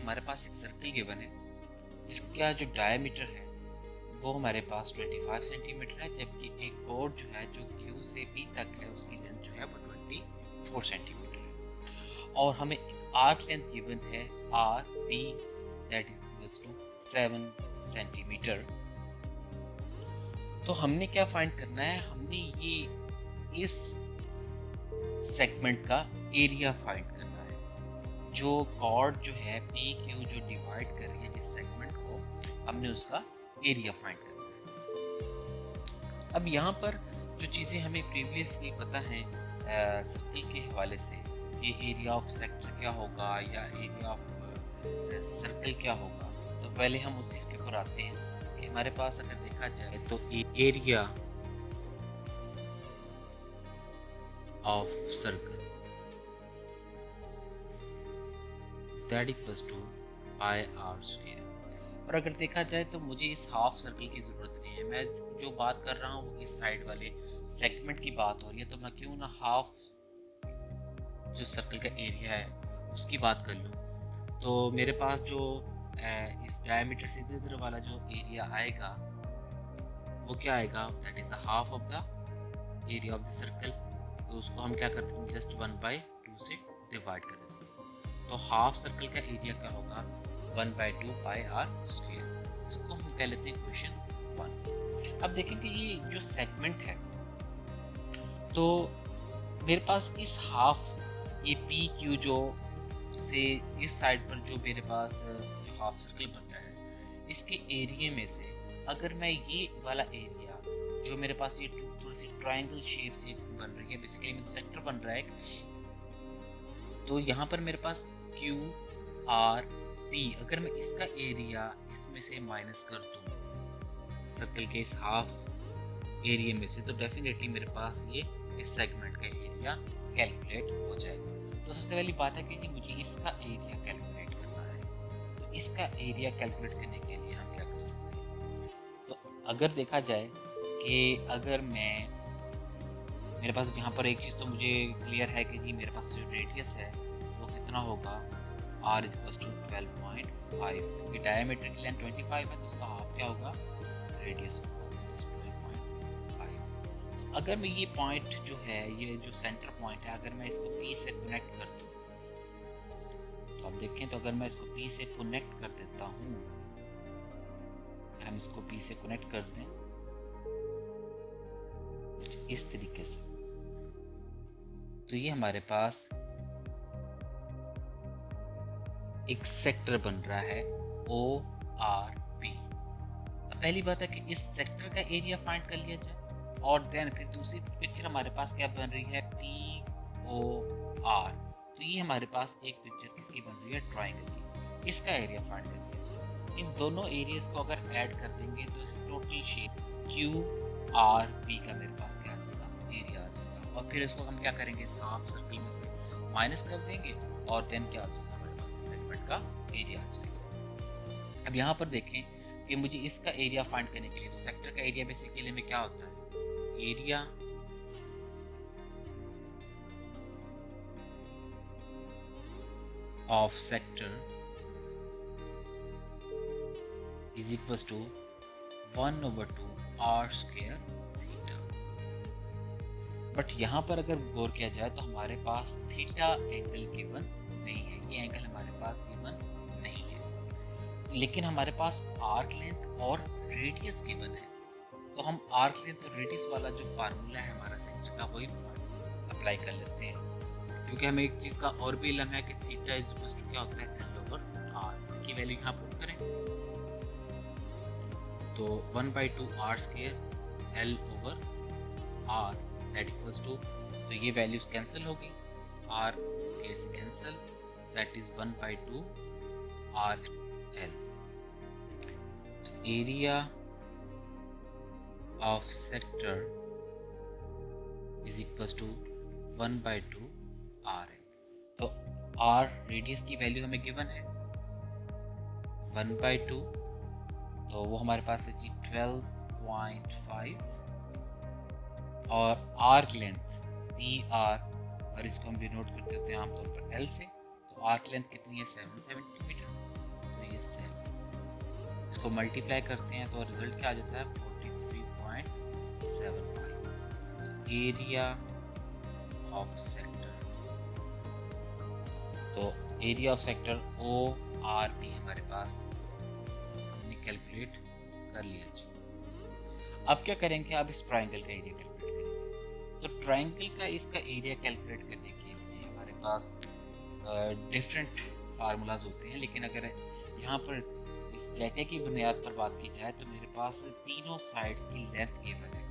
हमारे पास एक circle given है जिसका जो डायमीटर है वो हमारे पास 25 सेंटीमीटर है, जबकि एक कोड जो है जो Q से P तक है उसकी लेंथ जो है वो 24 सेंटीमीटर है। और हमें एक आर्क लेंथ गिवन है RP that is equals to 7 centimetre. तो हमने क्या फाइंड करना है, हमने ये इस सेगमेंट का एरिया फाइंड करना है। जो कॉर्ड जो है PQ जो डिवाइड कर रही है जिस सेगमेंट को, हमने उसका एरिया फाइंड करना है। अब यहाँ पर जो चीज़ें हमें प्रीवियसली पता है सर्कल के हवाले से, ये एरिया ऑफ सेक्टर क्या होगा या एरिया ऑफ सर्कल क्या होगा, तो पहले हम उस चीज़ के ऊपर आते हैं कि हमारे पास अगर देखा जाए तो area of circle that equals to pi r square. और अगर देखा जाए तो मुझे इस हाफ सर्कल की ज़रूरत नहीं है, मैं जो बात कर रहा हूँ इस साइड वाले सेगमेंट की बात हो रही है, तो मैं क्यों ना हाफ जो सर्कल का एरिया है उसकी बात कर लूँ। तो मेरे पास जो इस डायमीटर से इधर वाला जो एरिया आएगा वो क्या आएगा, that is the half of the area of the circle. तो उसको हम क्या करते हैं, जस्ट 1/2 से डिवाइड कर देते हैं। तो हाफ सर्कल का एरिया क्या होगा, 1/2 पाई आर स्क्वायर। इसको हम कह लेते हैं क्वेश्चन 1। अब देखेंगे ये जो सेगमेंट है, तो मेरे पास इस हाफ ये PQ जो से इस साइड पर जो मेरे पास जो हाफ सर्कल बन रहा है, इसके एरिया में से अगर मैं ये वाला एरिया जो मेरे पास ये थोड़ी सी ट्रायंगल शेप से बन रही है, बेसिकली में सेक्टर बन रहा है, तो यहाँ पर मेरे पास QRP, अगर मैं इसका एरिया इसमें से माइनस कर दूँ सर्कल के इस हाफ एरिया में से, तो डेफिनेटली मेरे पास ये इस सेगमेंट का एरिया कैलकुलेट हो जाएगा। तो सबसे पहली बात है कि जी मुझे इसका एरिया कैलकुलेट करना है। तो इसका एरिया कैलकुलेट करने के लिए हम क्या कर सकते हैं, तो अगर देखा जाए कि अगर मेरे पास यहाँ पर एक चीज़ तो मुझे क्लियर है कि जी मेरे पास जो रेडियस है वो कितना होगा, R इज इक्वल टू 12.5, क्योंकि डायमीटर की लेंथ 25 है तो उसका हाफ क्या होगा, रेडियस होगा 12.5। तो अगर मैं ये पॉइंट जो है, ये जो सेंटर पॉइंट है, अगर मैं इसको P से कनेक्ट कर दूँ, तो आप देखें तो अगर मैं इसको P से कनेक्ट कर देता हूँ, अगर हम इसको P से कनेक्ट कर दें इस तरीके से, तो ये हमारे पास एक सेक्टर बन रहा है ORP। पहली बात है कि इस सेक्टर का एरिया फाइंड कर लिया जाए, और देन फिर दूसरी पिक्चर हमारे पास क्या बन रही है, POR। तो ये हमारे पास एक पिक्चर किसकी बन रही है, ट्रायंगल की, इसका एरिया फाइंड कर लिया जाए। इन दोनों एरियाज को अगर ऐड कर देंगे तो इस टोटल शेप QRP का मेरे पास क्या आ जाएगा, एरिया आ जाएगा। और फिर इसको हम क्या करेंगे, इस हाफ सर्कल में से माइनस कर देंगे और देन क्या आ जाएगा, हमारे पास सेगमेंट का एरिया आ जाएगा। अब यहाँ पर देखें कि मुझे इसका एरिया फाइंड करने के लिए, तो सेक्टर का एरिया बेसिकली में क्या होता है, area of sector is equal to 1/2 R square theta. But यहाँ पर अगर गौर किया जाए तो हमारे पास थीटा एंगल गिवन नहीं है, ये एंगल हमारे पास गिवन नहीं है, लेकिन हमारे पास आर्क लेंथ और रेडियस गिवन है। तो हम आर्क लेंथ और रेडियस वाला जो फार्मूला है हमारा सेक्टर का, वही अप्लाई कर लेते हैं, क्योंकि हमें एक चीज़ का और भी इल्म है कि थीटा इज इक्वल टू क्या होता है, L/R। इसकी वैल्यू यहाँ पुट करें तो 1/2 R square L/R that equals to, तो ये वैल्यूज कैंसिल होगी, R स्क्वायर से कैंसिल, दैट इज 1/2 RL। तो area of sector is equal to 1/2 RL। तो R रेडियस की वैल्यू हमें गिवन है 1/2, तो वो हमारे पास है जी 12.5, और आर्क लेंथ PR, और इसको हम डिनोट करते होते हैं आमतौर पर L से, तो आर्क लेंथ कितनी है, 7 सेंटीमीटर। ये 7, इसको मल्टीप्लाई करते हैं तो रिजल्ट क्या आ जाता है 43.75 एरिया ऑफ सेक्टर। तो एरिया ऑफ सेक्टर ORP हमारे पास हमने कैलकुलेट कर लिया जी। अब क्या करेंगे, अब इस ट्राइंगल का एरिया कैलकुलेट करेंगे। तो ट्राइंगल का इसका एरिया कैलकुलेट करने के लिए हमारे पास डिफरेंट फार्मूलाज होते हैं, लेकिन अगर यहाँ पर इस डेटा की बुनियाद पर बात की जाए तो मेरे पास तीनों साइड्स की लेंथ गिवन है।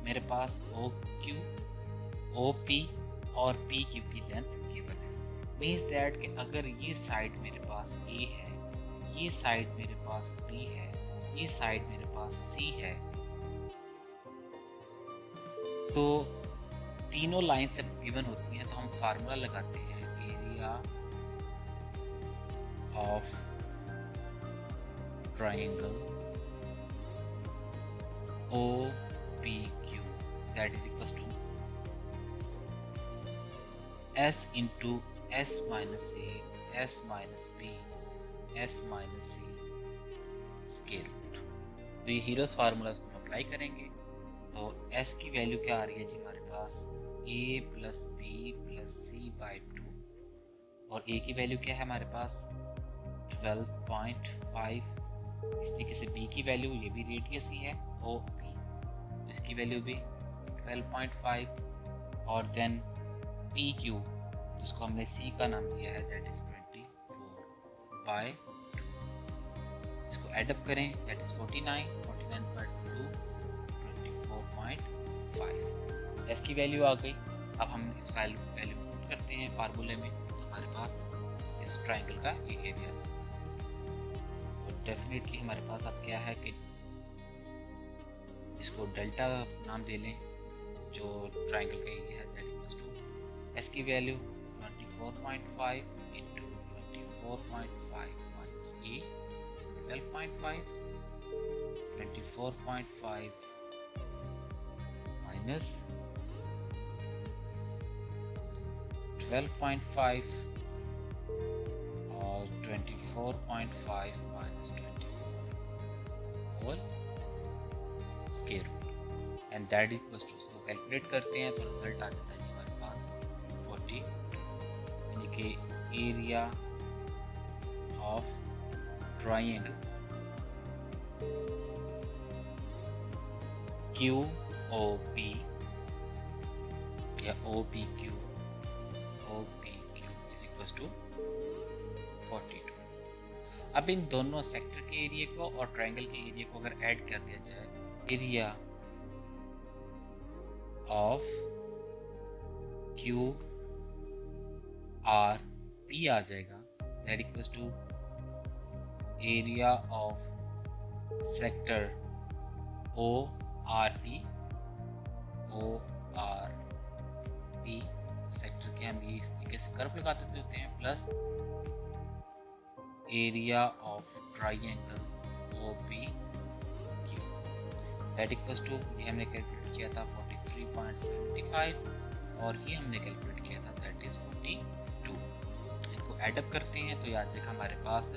मेरे पास OQ, OP और PQ की लेंथ गिवन है। मीन्स दैट कि अगर ये साइड मेरे पास A है, ये साइड मेरे पास B है, ये साइड मेरे पास C है, तो तीनों लाइन से गिवन होती हैं तो हम फार्मूला लगाते हैं area of triangle OPQ that is equals to S into S minus A, S minus B, S minus C square root. तो ये हीरोस फार्मूला इसको हम अप्लाई करेंगे। तो S की वैल्यू क्या आ रही है जी हमारे पास A plus B plus C by 2, और A की वैल्यू क्या है हमारे पास 12.5। इस तरीके से B की वैल्यू, ये भी रेडियस ही है OP, तो इसकी वैल्यू भी 12.5, और देन PQ जिसको हमने C का नाम दिया है दैट इज 24/2। इसको एडअप करें दैट इज 49 पर 2 24.5। S की वैल्यू आ गई। अब हम इस वैल्यू पुट करते हैं फार्मूले में, तो हमारे पास इस ट्राइंगल का एरिया भी आ जाएगा। तो डेफिनेटली हमारे पास अब क्या है कि इसको डेल्टा नाम दे लें जो ट्राइंगल का एरिया है दैट इक्वल्स टू S की value 24.5 into 24.5 minus A 12.5, 24.5 minus 12.5 और 24.5 minus 24 whole square root, and that is equals to, इसको कैलकुलेट करते हैं तो रिजल्ट आ जाता है जी हमारे पास 40, यानी कि एरिया ऑफ ट्राइंगल QOP या OPQ इज इक्वल्स टू 42। अब इन दोनों सेक्टर के एरिया को और ट्राइंगल के एरिया को अगर ऐड कर दिया जाए, एरिया ऑफ QRP आ जाएगा that equals to area of sector ORP sector के हम ये इस तरीके से कर्व लगा देते होते हैं, plus area of triangle OPQ that equals to, ये हमने कैलकुलेट किया था 43.75 और ये हमने कैलकुलेट किया था दैट इज 42। इनको एडअप करते हैं तो याद रखा हमारे पास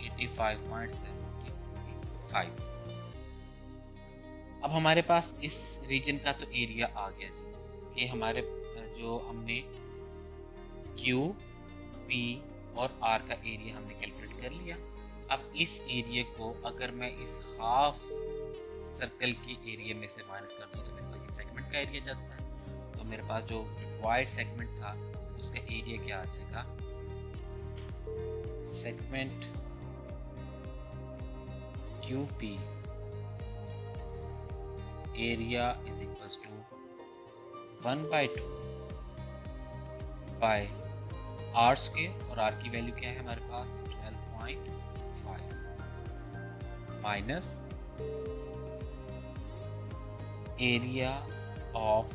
85.75। अब हमारे पास इस रीजन का तो एरिया आ गया जी कि हमारे जो हमने Q, P और R का एरिया हमने कैलकुलेट कर लिया। अब इस एरिया को अगर मैं इस हाफ सर्कल की एरिया में से माइनस कर दूँ तो मेरे पास ये सेगमेंट का एरिया जाता है। तो मेरे पास जो रिक्वायर्ड सेगमेंट था उसका एरिया क्या आ जाएगा, segment QP area is equals to 1/2 by R square, और R की वैल्यू क्या है हमारे पास 12.5 माइनस एरिया ऑफ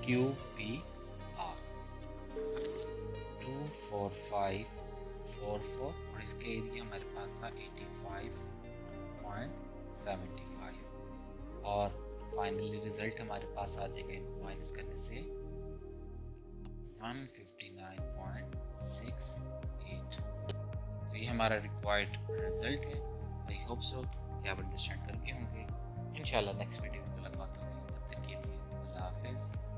QPR 24544 और इसके एरिया हमारे पास था 85.75 और फाइनली रिजल्ट हमारे पास आ जाएगा इनको माइनस करने से 159.6 हमारा रिक्वायर्ड रिजल्ट है। आई होप सो कि आप अंडरस्टैंड करके होंगे। इंशाल्लाह नेक्स्ट वीडियो में मुलाकात होगी, तब तक के लिए अल्लाह हाफिज़।